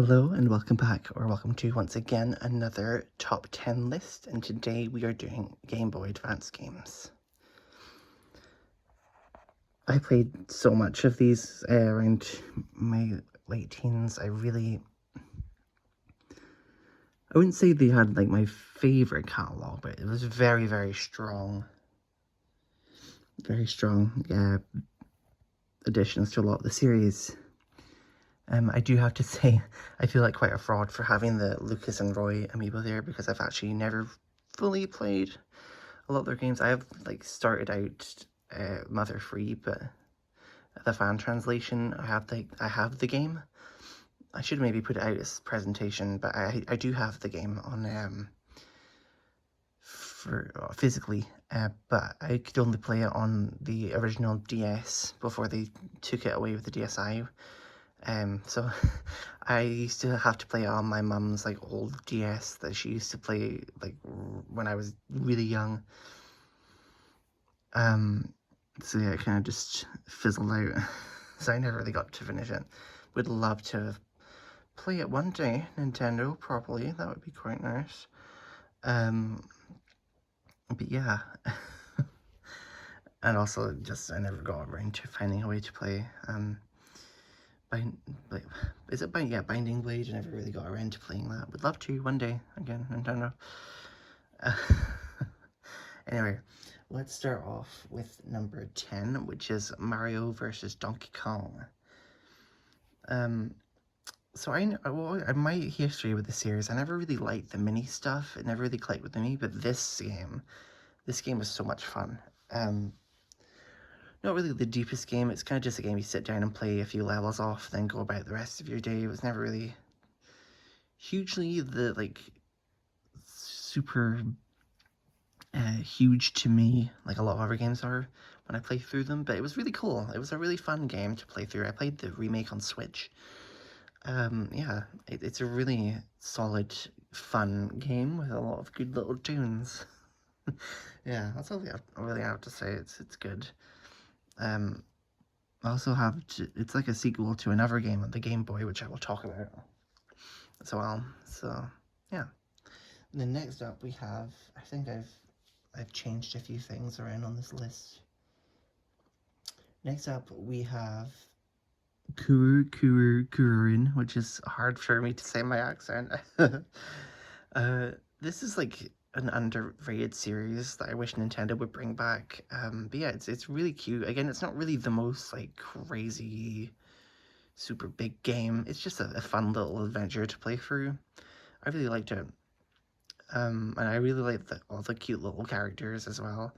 Hello and welcome back, or welcome to once again another top 10 list, and today we are doing Game Boy Advance games. I played so much of these around my late teens. I wouldn't say they had like my favourite catalogue, but it was very, very strong. Very strong additions to a lot of the series. I do have to say, I feel like quite a fraud for having the Lucas and Roy amiibo there, because I've actually never fully played a lot of their games. I have like started out Mother Free, but the fan translation, I have the game. I should maybe put it out as presentation, but I do have the game on for physically, but I could only play it on the original DS before they took it away with the DSi. So I used to have to play it on my mum's like old DS that she used to play like when I was really young. So yeah, it kind of just fizzled out. So I never really got to finish it. Would love to play it one day, Nintendo, properly. That would be quite nice. But yeah. And also just I never got around to finding a way to play Binding Blade. I never really got around to playing that. Would love to one day again, Nintendo. Anyway, let's start off with number 10, which is Mario versus Donkey Kong. So my history with the series, I never really liked the mini stuff. It never really clicked with me, but this game was so much fun. Not really the deepest game. It's kind of just a game you sit down and play a few levels off, then go about the rest of your day. It was never really hugely super huge to me, like a lot of other games are when I play through them, but it was really cool. It was a really fun game to play through. I played the remake on Switch. Yeah, it's a really solid, fun game with a lot of good little tunes. Yeah, that's all I really have to say. It's good. I also have it's like a sequel to another game on the Game Boy, which I will talk about as well. So yeah. And then next up we have, I think I've changed a few things around on this list. Next up we have Kururin, which is hard for me to say in my accent. This is like an underrated series that I wish Nintendo would bring back. But yeah, it's really cute. Again, it's not really the most like crazy, super big game. It's just a fun little adventure to play through. I really liked it. And I really like all the cute little characters as well.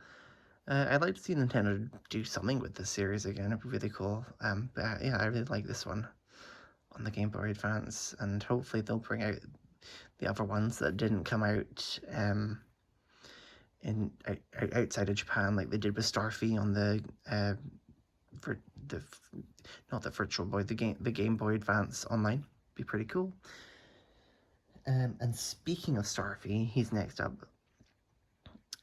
I'd like to see Nintendo do something with this series again. It'd be really cool. But yeah, I really like this one on the Game Boy Advance, and hopefully they'll bring out the other ones that didn't come out outside of Japan, like they did with Starfy on the not the Virtual Boy, the Game Boy Advance Online. Be pretty cool. And speaking of Starfy, he's next up.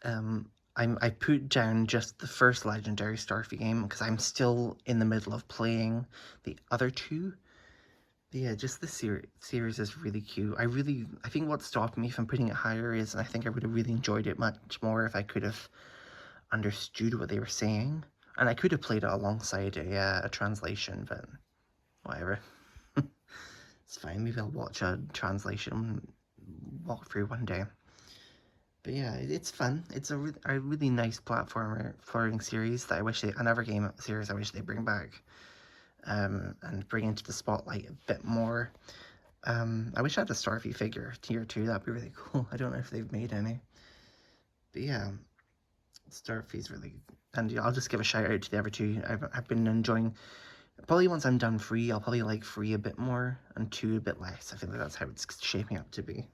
I put down just the first Legendary Starfy game because I'm still in the middle of playing the other two. But yeah, just the series is really cute. I think what stopped me from putting it higher is I think I would have really enjoyed it much more if I could have understood what they were saying. And I could have played it alongside a translation, but whatever. It's fine. Maybe I'll watch a translation walkthrough one day. But yeah, it's fun. It's a really nice platforming series that another game series I wish they bring back, and bring into the spotlight a bit more. I wish I had a Starfy figure tier 2. That'd be really cool. I don't know if they've made any. But yeah, Starfy's really, and yeah, I'll just give a shout out to the other two. I've been enjoying. Probably once I'm done 3, I'll probably like 3 a bit more and 2 a bit less. I feel like that's how it's shaping up to be.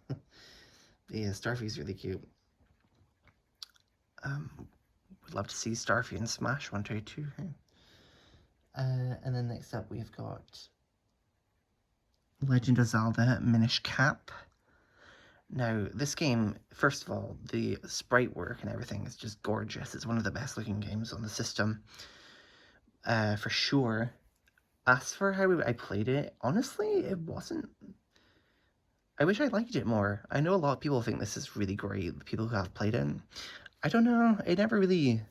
Yeah, Starfy's really cute. Would love to see Starfy in Smash one day too. And then next up we've got Legend of Zelda Minish Cap. Now, this game, first of all, the sprite work and everything is just gorgeous. It's one of the best looking games on the system, for sure. As for how I played it, honestly, it wasn't I wish I liked it more. I know a lot of people think this is really great, the people who have played it. I don't know, it never really...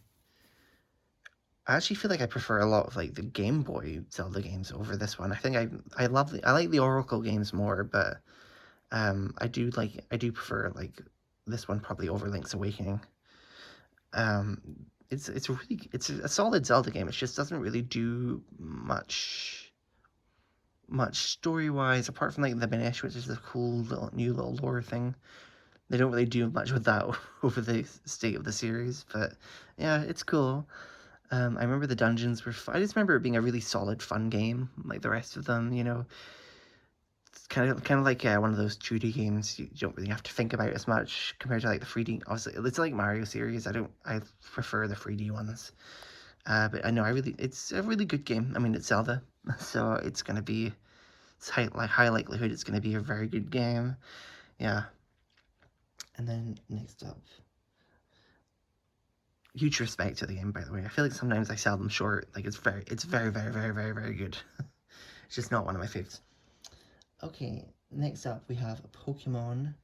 I actually feel like I prefer a lot of like the Game Boy Zelda games over this one. I think I like the Oracle games more, but I do prefer like this one probably over Link's Awakening. Um, it's a solid Zelda game. It just doesn't really do much story wise apart from like the Minish, which is a cool little new little lore thing. They don't really do much with that over the state of the series, but yeah, it's cool. I remember the dungeons were. I just remember it being a really solid, fun game, like the rest of them. You know, it's kind of like one of those 2D games you don't really have to think about as much compared to like the 3D. Obviously, it's like Mario series. I prefer the 3D ones. But I know it's a really good game. I mean, it's Zelda, so it's gonna be. It's high likelihood it's gonna be a very good game. Yeah. And then next up, huge respect to the game, by the way. I feel like sometimes I sell them short. Like it's very good. It's just not one of my favorites. Okay, next up we have Pokemon.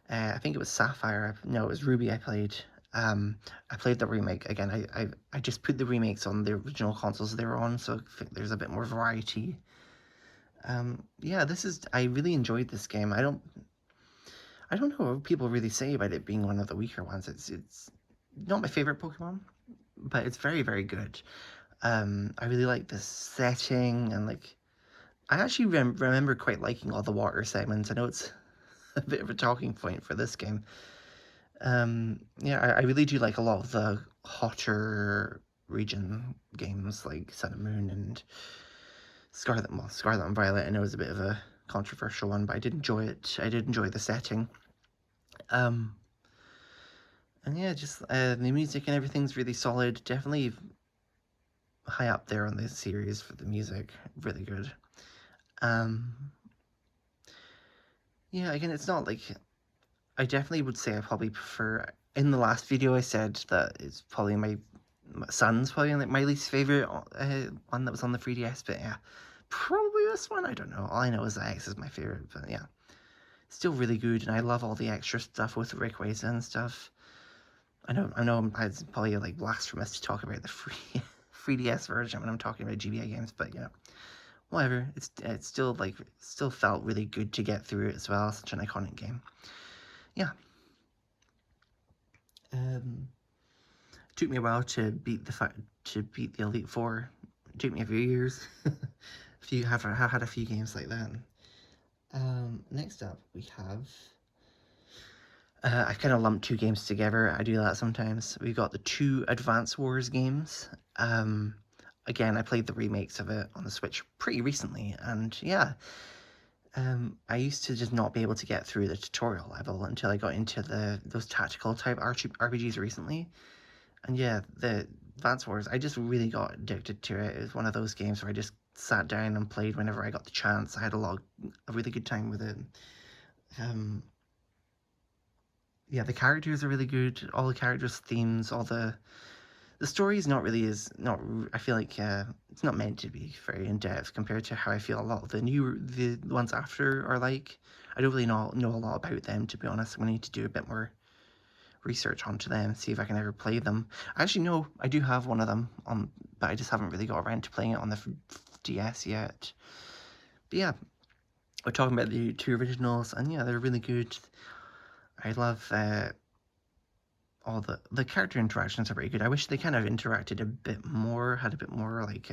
I think it was Sapphire. No, it was Ruby. I played the remake again. I just put the remakes on the original consoles they were on, so I think there's a bit more variety. Yeah, I really enjoyed this game. I don't know what people really say about it being one of the weaker ones. It's not my favorite Pokemon, but it's very good. I really like the setting and like I actually remember quite liking all the water segments. I know it's a bit of a talking point for this game. Yeah, I really do like a lot of the hotter region games like Sun and Moon and Scarlet and Violet. I know is a bit of a controversial one, but I did enjoy it. I did enjoy the setting. Um, and yeah, just the music and everything's really solid. Definitely high up there on this series for the music. Really good. Um, yeah, again, it's not like I definitely would say I probably prefer. In the last video, I said that it's probably my son's probably like my least favorite one that was on the 3DS. But yeah, probably this one. I don't know. All I know is that X is my favorite. But yeah, still really good, and I love all the extra stuff with Rayquaza and stuff. I know it's probably like blasphemous to talk about the free 3DS version when I'm talking about GBA games, but you know, whatever. It's still still felt really good to get through it as well. Such an iconic game. Yeah. Took me a while to beat the Elite Four. It took me a few years. Have had a few games like that. Next up we have. I've kind of lumped two games together. I do that sometimes. We've got the two Advance Wars games. Again, I played the remakes of it on the Switch pretty recently, and yeah, I used to just not be able to get through the tutorial level until I got into those tactical type RPGs recently. And yeah, the Advance Wars, I just really got addicted to it. It was one of those games where I just sat down and played whenever I got the chance. I had a really good time with it. Yeah, the characters are really good. All the characters' themes, all the story is not really is not. I feel like it's not meant to be very in depth compared to how I feel a lot of the ones after are like. I don't really know a lot about them, to be honest. I'm gonna need to do a bit more research onto them, see if I can ever play them. I actually know I do have one of them on, but I just haven't really got around to playing it on the DS yet. But yeah, we're talking about the two originals, and yeah, they're really good. I love all the character interactions are very good. I wish they kind of interacted a bit more, had a bit more like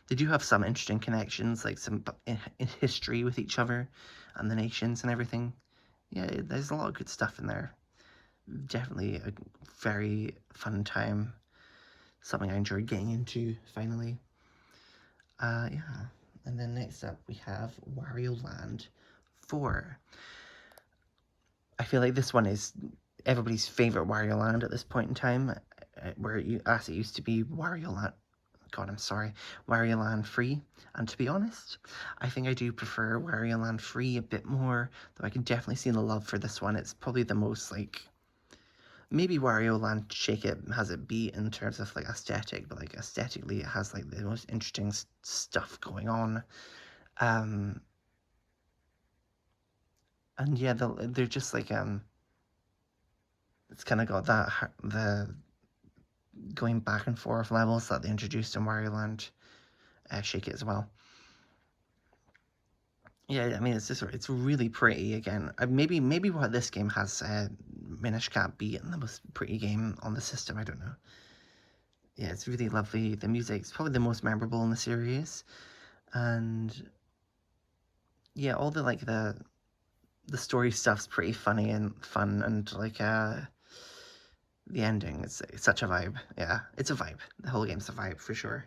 they do have some interesting connections, like some in history with each other and the nations and everything. Yeah, there's a lot of good stuff in there. Definitely a very fun time. Something I enjoyed getting into finally. Yeah. And then next up we have Wario Land 4. I feel like this one is everybody's favorite Wario Land at this point in time, where as it used to be Wario Land. God, I'm sorry, Wario Land Free. And to be honest, I think I do prefer Wario Land Free a bit more. Though I can definitely see the love for this one. It's probably the most like maybe Wario Land Shake It has it beat in terms of like aesthetic, but like aesthetically it has like the most interesting stuff going on. Um, And yeah, they're just like it's kind of got that the going back and forth levels that they introduced in Wario Land. Shake It as well. Yeah, I mean it's really pretty. Again, maybe what this game has Minish Cap beaten the most pretty game on the system. I don't know. Yeah, it's really lovely. The music's probably the most memorable in the series, and yeah, all the like the story stuff's pretty funny and fun, and like the ending is it's such a vibe. Yeah, it's a vibe. The whole game's a vibe for sure.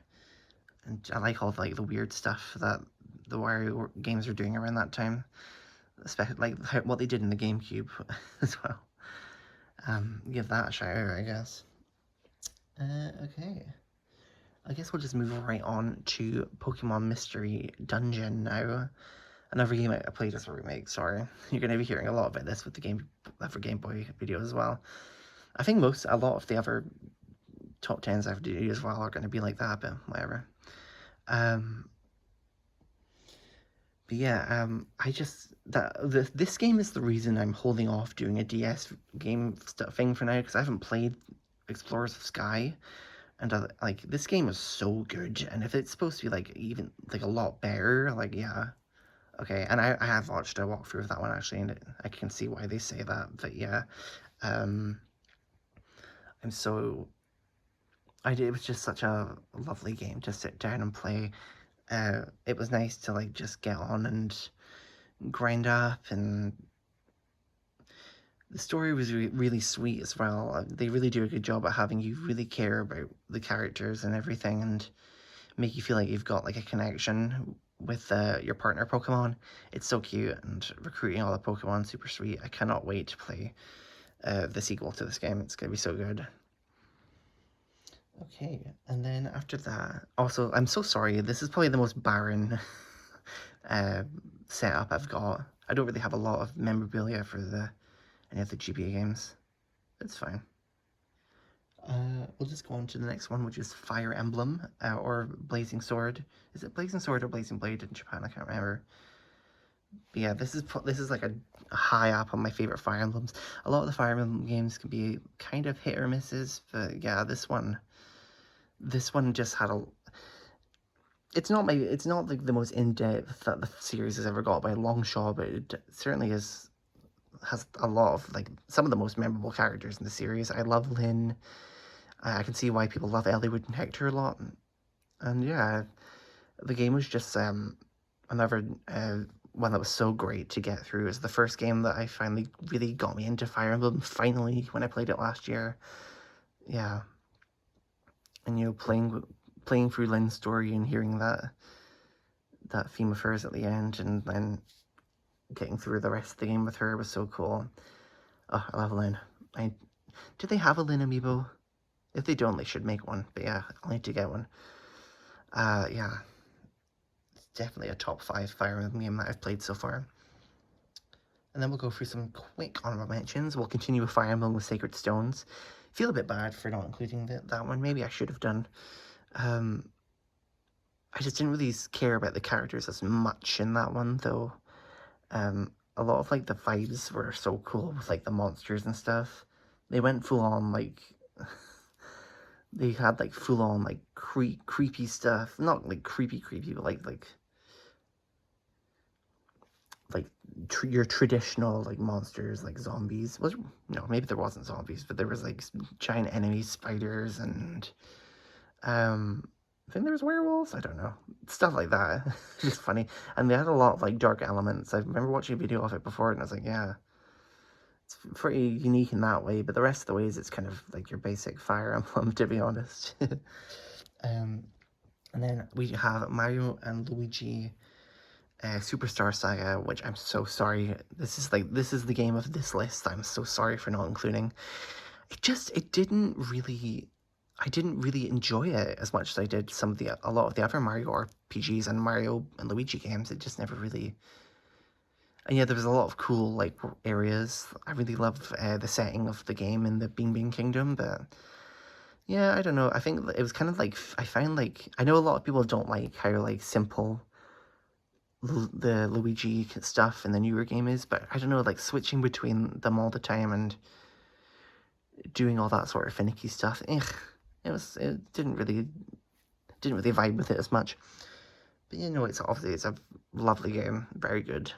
And I like all of, like the weird stuff that the Wario games are doing around that time, especially like what they did in the GameCube as well. Give that a shout out, I guess. Okay. I guess we'll just move right on to Pokemon Mystery Dungeon now. Another game I played as a remake, sorry. You're going to be hearing a lot about this with the Game Boy videos as well. I think a lot of the other top 10s I've do as well are going to be like that, but whatever. But yeah, this game is the reason I'm holding off doing a DS game thing for now, because I haven't played Explorers of Sky, and like this game is so good, and if it's supposed to be like even like a lot better, like yeah, okay. And I have watched a walkthrough of that one actually, and I can see why they say that. But yeah, um, I'm so it was just such a lovely game to sit down and play. It was nice to like just get on and grind up, and the story was really sweet as well. They really do a good job at having you really care about the characters and everything, and make you feel like you've got like a connection with your partner Pokemon. It's so cute, and recruiting all the Pokemon super sweet. I cannot wait to play the sequel to this game. It's gonna be so good. Okay, and then after that, also, I'm so sorry. This is probably the most barren uh, setup I've got. I don't really have a lot of memorabilia for any of the GBA games. It's fine. We'll just go on to the next one, which is Fire Emblem, or Blazing Sword. Is it Blazing Sword or Blazing Blade in Japan? I can't remember. But yeah, this is like a high up on my favorite Fire Emblems. A lot of the Fire Emblem games can be kind of hit or misses, but yeah, this one just had a. It's not like the most in depth that the series has ever got by a long shot, but it certainly has a lot of like some of the most memorable characters in the series. I love Lynn. I can see why people love Eliwood and Hector a lot, and yeah, the game was just another one that was so great to get through. It was the first game that I finally really got me into Fire Emblem. Finally, when I played it last year, yeah, and playing through Lynn's story and hearing that theme of hers at the end, and then getting through the rest of the game with her was so cool. Oh, I love Lynn. Do they have a Lynn amiibo? If they don't, they should make one. But yeah, I'll need to get one. Yeah, it's definitely a top 5 Fire Emblem game that I've played so far. And then we'll go through some quick honorable mentions. We'll continue with Fire Emblem with Sacred Stones. Feel a bit bad for not including that one. Maybe I should have done. I just didn't really care about the characters as much in that one, though. A lot of like the vibes were so cool with like the monsters and stuff. They went full on like they had like full on like creepy stuff. Not like creepy, but like your traditional like monsters, like zombies. No, maybe there wasn't zombies, but there was like giant enemy spiders, and I think there was werewolves. I don't know, stuff like that. It's funny, and they had a lot of like dark elements. I remember watching a video of it before, and I was like, yeah, it's pretty unique in that way. But the rest of the ways, it's kind of like your basic Fire Emblem, to be honest. And then we have Mario and Luigi Superstar Saga, which I'm so sorry. This is the game of this list. I'm so sorry for not including. It didn't really. I didn't really enjoy it as much as I did a lot of the other Mario RPGs and Mario and Luigi games. It just never really. And yeah, there was a lot of cool like areas. I really love the setting of the game in the Bean Bean Kingdom, but yeah, I don't know. I think it was kind of like I found like I know a lot of people don't like how like simple the Luigi stuff in the newer game is, but I don't know, like switching between them all the time and doing all that sort of finicky stuff, it didn't really vibe with it as much. But you know, it's a lovely game, very good.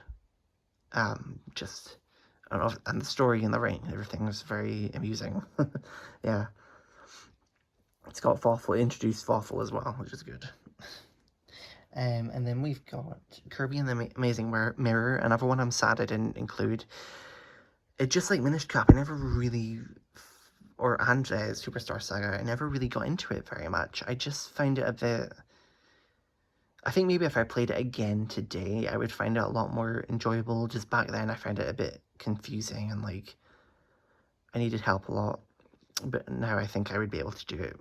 Just and the story and the writing and everything was very amusing. Yeah, it's got introduced Fawful as well, which is good. And then we've got Kirby and the Amazing Mirror, another one I'm sad I didn't include. It just like Minish Cap, I never really, and Superstar Saga, I never really got into it very much. I just find it a bit, I think maybe if I played it again today, I would find it a lot more enjoyable. Just back then, I found it a bit confusing and like, I needed help a lot. But now I think I would be able to do it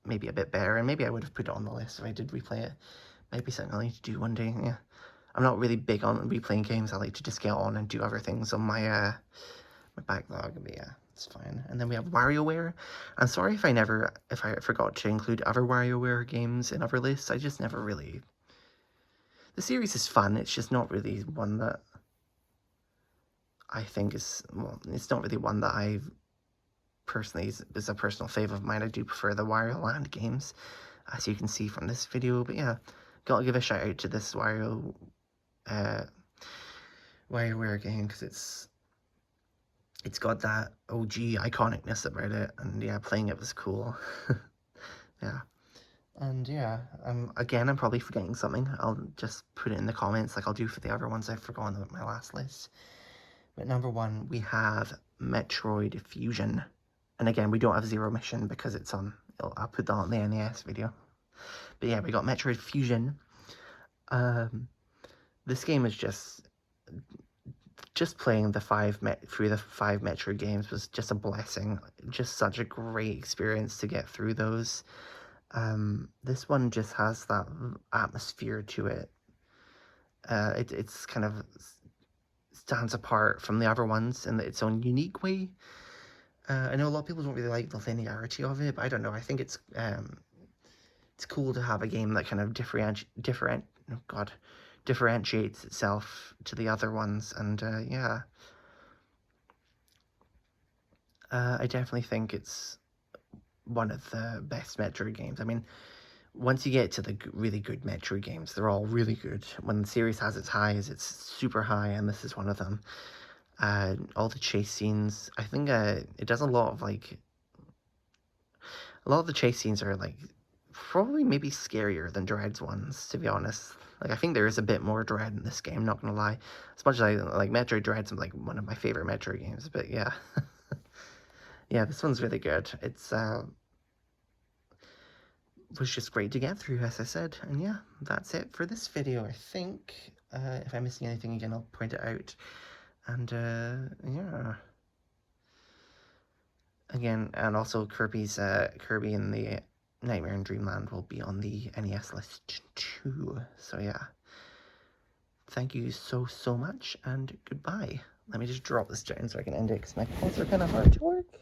maybe a bit better, and maybe I would have put it on the list if I did replay it. Maybe something I'll need to do one day, yeah. I'm not really big on replaying games. I like to just get on and do other things on my my backlog, but yeah, it's fine. And then we have WarioWare. I'm sorry if I forgot to include other WarioWare games in other lists. I just never really... The series is fun, it's just not really one that I think is... Well, it's not really one that I personally is a personal favourite of mine. I do prefer the Wario Land games, as you can see from this video, but yeah. Gotta give a shout out to this WarioWare game, because it's got that OG iconicness about it, and yeah, playing it was cool. Yeah. And yeah, again, I'm probably forgetting something. I'll just put it in the comments like I'll do for the other ones I've forgotten about my last list. But number 1, we have Metroid Fusion. And again, we don't have Zero Mission because it's on, I'll put that on the NES video. But yeah, we got Metroid Fusion. This game is just playing through the 5 Metroid games was just a blessing. Just such a great experience to get through those. This one just has that atmosphere to it. It's kind of stands apart from the other ones in its own unique way. I know a lot of people don't really like the linearity of it, but I don't know. I think it's cool to have a game that kind of differentiates itself to the other ones, and yeah. I definitely think it's one of the best Metroid games. I mean, once you get to the really good Metroid games, they're all really good. When the series has its highs, it's super high, and this is one of them. All the chase scenes, I think it does a lot of the chase scenes are like probably maybe scarier than Dread's ones, to be honest. Like, I think there is a bit more Dread in this game, not gonna lie. As much as I like Metroid Dread's like one of my favorite Metroid games, but yeah. Yeah, this one's really good. It's was just great to get through, as I said. And yeah, that's it for this video, I think. If I'm missing anything again, I'll point it out. And yeah. Again, and also Kirby and the Nightmare in Dreamland will be on the NES list too. So yeah. Thank you so much, and goodbye. Let me just drop this down so I can end it, because my paws are kind of hard to work.